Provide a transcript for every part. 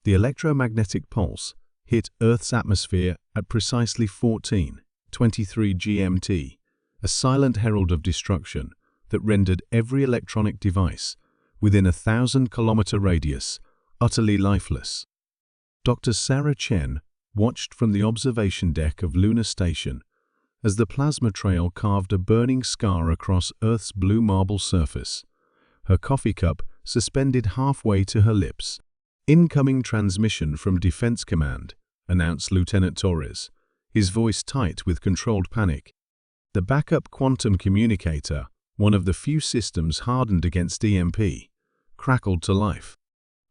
The electromagnetic pulse hit Earth's atmosphere at precisely 14:23 GMT, a silent herald of destruction that rendered every electronic device within a 1,000-kilometer radius utterly lifeless. Dr. Sarah Chen watched from the observation deck of Lunar Station as the plasma trail carved a burning scar across Earth's blue marble surface, her coffee cup suspended halfway to her lips. "Incoming transmission from Defense Command," announced Lieutenant Torres, his voice tight with controlled panic. The backup quantum communicator, one of the few systems hardened against EMP, crackled to life.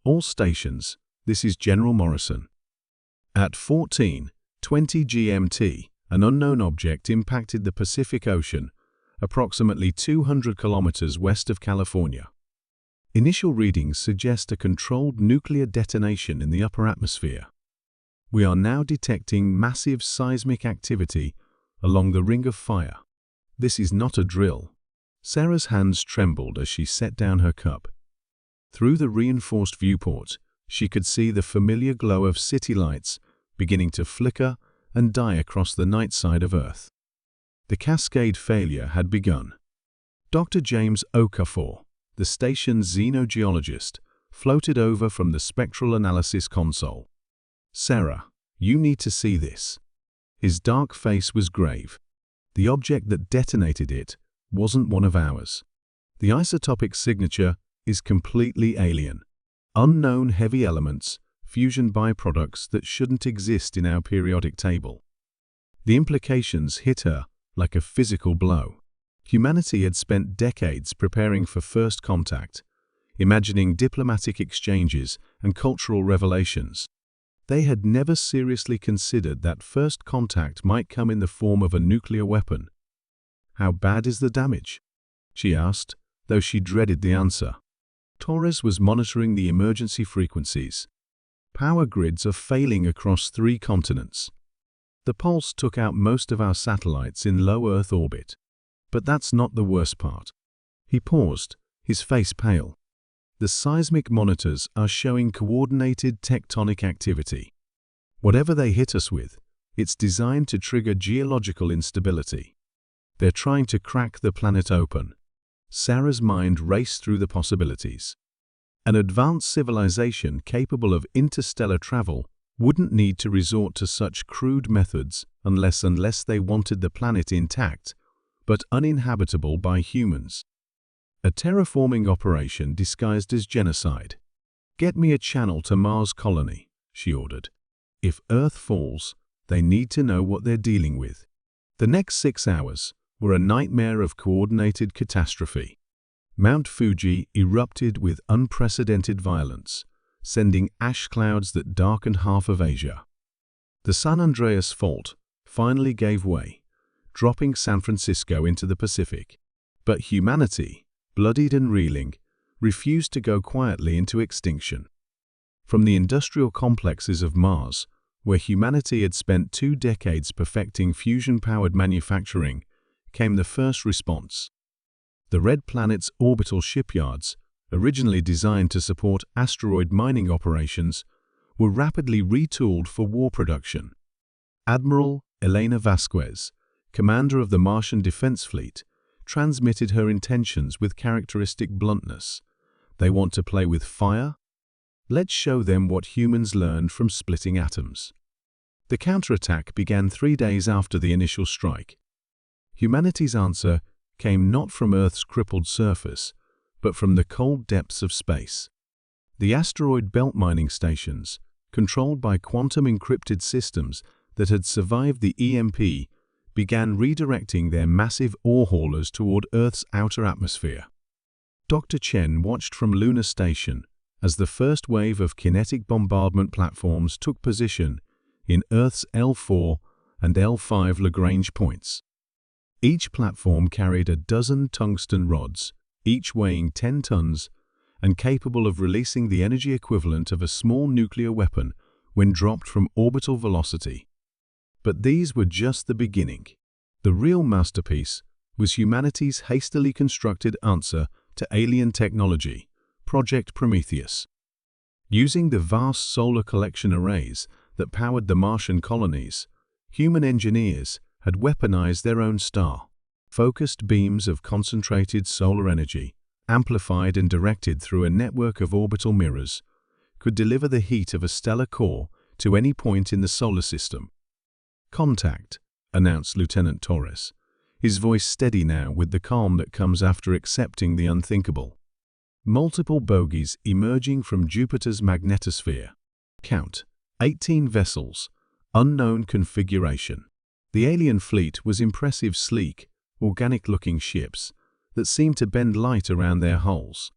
"All stations, this is General Morrison." At 14:20 GMT, an unknown object impacted the Pacific Ocean, approximately 200 kilometers west of California. Initial readings suggest a controlled nuclear detonation in the upper atmosphere. "We are now detecting massive seismic activity along the Ring of Fire. This is not a drill." Sarah's hands trembled as she set down her cup. Through the reinforced viewport, she could see the familiar glow of city lights beginning to flicker and die across the night side of Earth. The cascade failure had begun. Dr. James Okafor, the station's xenogeologist, floated over from the spectral analysis console. "Sarah, you need to see this." His dark face was grave. "The object that detonated it wasn't one of ours. The isotopic signature is completely alien. Unknown heavy elements, fusion byproducts that shouldn't exist in our periodic table." The implications hit her like a physical blow. Humanity had spent decades preparing for first contact, imagining diplomatic exchanges and cultural revelations. They had never seriously considered that first contact might come in the form of a nuclear weapon. "How bad is the damage?" she asked, though she dreaded the answer. Torres was monitoring the emergency frequencies. "Power grids are failing across 3 continents. The pulse took out most of our satellites in low Earth orbit. But that's not the worst part." He paused, his face pale. "The seismic monitors are showing coordinated tectonic activity. Whatever they hit us with, it's designed to trigger geological instability. They're trying to crack the planet open." Sarah's mind raced through the possibilities. An advanced civilization capable of interstellar travel wouldn't need to resort to such crude methods unless they wanted the planet intact but uninhabitable by humans. A terraforming operation disguised as genocide. "Get me a channel to Mars colony," she ordered. "If Earth falls, they need to know what they're dealing with." The next 6 hours were a nightmare of coordinated catastrophe. Mount Fuji erupted with unprecedented violence, sending ash clouds that darkened half of Asia. The San Andreas Fault finally gave way, dropping San Francisco into the Pacific. But humanity, bloodied and reeling, refused to go quietly into extinction. From the industrial complexes of Mars, where humanity had spent 2 decades perfecting fusion-powered manufacturing, came the first response. The Red Planet's orbital shipyards, originally designed to support asteroid mining operations, were rapidly retooled for war production. Admiral Elena Vasquez, commander of the Martian Defense Fleet, transmitted her intentions with characteristic bluntness. "They want to play with fire? Let's show them what humans learned from splitting atoms." The counterattack began 3 days after the initial strike. Humanity's answer came not from Earth's crippled surface, but from the cold depths of space. The asteroid belt mining stations, controlled by quantum-encrypted systems that had survived the EMP, began redirecting their massive ore haulers toward Earth's outer atmosphere. Dr. Chen watched from Lunar Station as the first wave of kinetic bombardment platforms took position in Earth's L4 and L5 Lagrange points. Each platform carried a dozen tungsten rods, each weighing 10 tons and capable of releasing the energy equivalent of a small nuclear weapon when dropped from orbital velocity. But these were just the beginning. The real masterpiece was humanity's hastily constructed answer to alien technology, Project Prometheus. Using the vast solar collection arrays that powered the Martian colonies, human engineers had weaponized their own star. Focused beams of concentrated solar energy, amplified and directed through a network of orbital mirrors, could deliver the heat of a stellar core to any point in the solar system. "Contact," announced Lieutenant Torres, his voice steady now with the calm that comes after accepting the unthinkable. Multiple bogies emerging from Jupiter's magnetosphere. Count: 18 vessels, unknown configuration. The alien fleet was impressive, sleek, organic-looking ships that seemed to bend light around their hulls.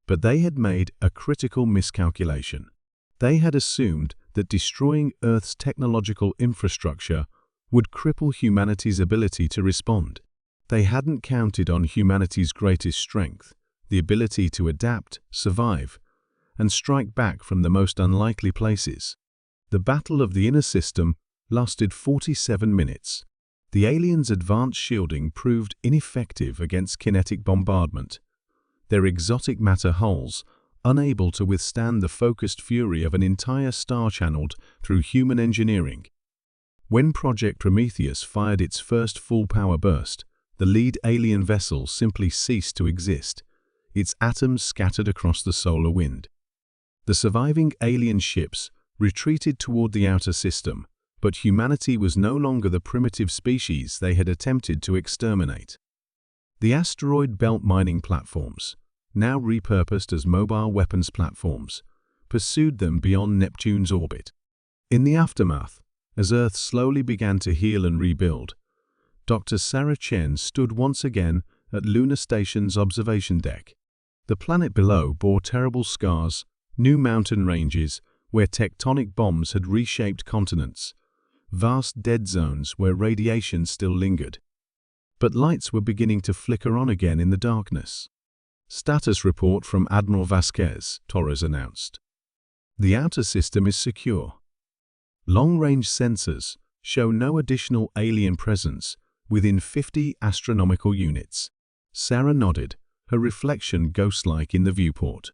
But they had made a critical miscalculation. They had assumed that destroying Earth's technological infrastructure would cripple humanity's ability to respond. They hadn't counted on humanity's greatest strength, the ability to adapt, survive, and strike back from the most unlikely places. The battle of the inner system lasted 47 minutes. The aliens' advanced shielding proved ineffective against kinetic bombardment, their exotic matter hulls unable to withstand the focused fury of an entire star channeled through human engineering. When Project Prometheus fired its first full-power burst, the lead alien vessel simply ceased to exist, its atoms scattered across the solar wind. The surviving alien ships retreated toward the outer system, but humanity was no longer the primitive species they had attempted to exterminate. The asteroid belt mining platforms, now repurposed as mobile weapons platforms, pursued them beyond Neptune's orbit. In the aftermath, as Earth slowly began to heal and rebuild, Dr. Sarah Chen stood once again at Lunar Station's observation deck. The planet below bore terrible scars, new mountain ranges where tectonic bombs had reshaped continents, vast dead zones where radiation still lingered. But lights were beginning to flicker on again in the darkness. "Status report from Admiral Vasquez," Torres announced. "The outer system is secure. Long-range sensors show no additional alien presence within 50 astronomical units." Sarah nodded, her reflection ghost-like in the viewport.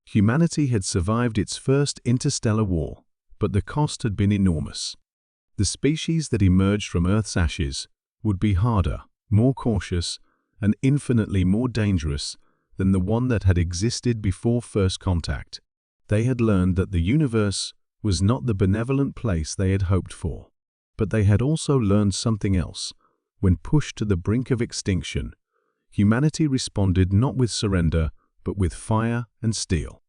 Humanity had survived its first interstellar war, but the cost had been enormous. The species that emerged from Earth's ashes would be harder, more cautious, and infinitely more dangerous than the one that had existed before first contact. They had learned that the universe was not the benevolent place they had hoped for. But they had also learned something else. When pushed to the brink of extinction, humanity responded not with surrender, but with fire and steel.